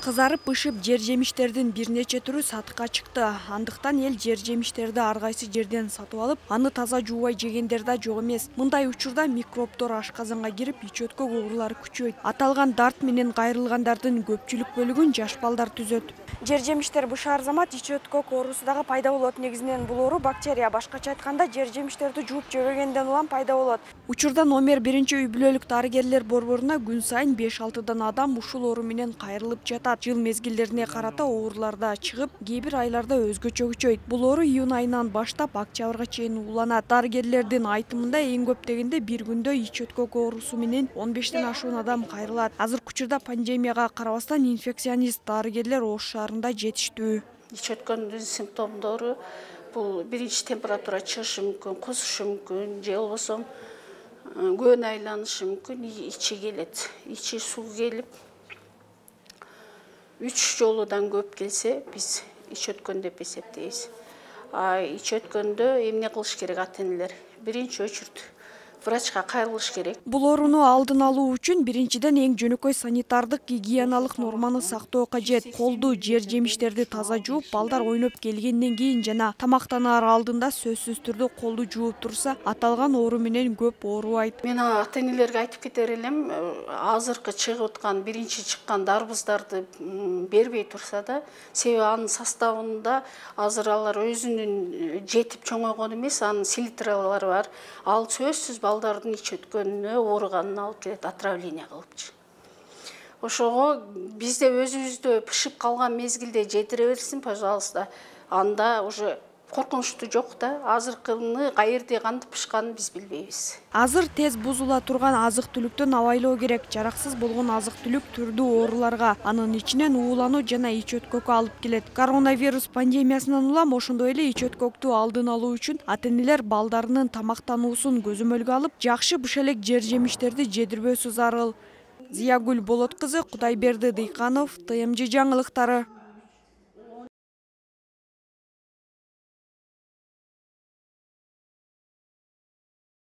Кызарып бышып жер жемиштердин бир нече түрү сатыкка чыкты. Андыктан эл жер жемиштерди ар кайсы жерден сатып алып, аны таза жуубай жегендер да жок эмес. Мындай учурда микробдор ашказанга кирип, ич-өткөк оорулары күчөйт. Аталган дарт менен кайрылгандардын көпчүлүк бөлүгүн жаш балдар түзөт. Жер жемиштер бышаар замат ич-өткөк оорусу дагы пайда болот. Негизинен бул оору бактерия, башкача айтканда жер жемиштерди жууп жебегенден улам пайда болот. Учурда номер 1 үй бүлөлүк дарыгерлер борборуна күн сайын 5-6 адам ушул оору менен кайрылып жатат. Жыл мезгилдерине карата оорулар да чыгып, кээ бир айларда өзгөчө күчөйт. Бул оору июнь айынан баштап октябрга чейин уланат. Дарыгерлердин айтымында эң көп дегенде бир күндө ич-өткөк оорусу менен 15тен ашуун адам кайрылат. Азыркы учурда пандемияга карабастан инфекционист дарыгерлер Ош шаарында жетиштүү. Ич-өткөндүн симптомдору бул биринчи температура чыгышы мүмкүн, кусушу мүмкүн, же болбосо көөн айланышы мүмкүн, ичи келет. Ичи суу келип 3 жолудан көп келсе, биз ич-өткөн деп эсептейбиз. Ич-өткөндө эмне кылыш керек ата-энелер? Биринчи очередь врачка кайрылыш керек. Бул ооруну алдын алуу үчүн биринчиден эң жөнөкөй санитардык гигиеналык норманы сактоо кажет. Колду, жер жемиштерди таза жууп, балдар ойноп келгенден кийин жана тамактанаар алдында сөзсүз түрдө колду жууп турса, аталган оору менен көп оорубайт. Мен ата-энелерге айтып кетер элем, азыркы чыгып аткан, биринчи чыккан дарбыздарды бербей турса да, себеби анын составында азыр алар өзүнүн жетип чоңойгон эмес, анын селитралары бар. Ал сөзсүз балдардын ич-өткөнүнө, ооруганына алып келет, отравление кылыпчы. Ошого бизде өзүбүздө пышып калган мезгилде жетире берсин, пожалуйста. Анда уже коркунучтуу жок да. Азыркыны каерде кантип пышканын биз билбейбиз. Азыр тез бузула турган азык-түлүктөн абайлоо керек. Жараксыз болгон азык-түлүк түрдүү ооруларга, анын ичинен уулануу жана ич-өткөккө алып келет. Коронавирус пандемиясынан улам ошондой эле ич-өткөктү алдын алуу үчүн ата-энелер балдарынын тамактануусун көзөмөлгө алып, жакшы бышелек жер жемиштерди жедирбөөсү зарыл. Зиягүл Болот кызы, Кудайберди Дыйканов, ТМЖ жаңылыктары.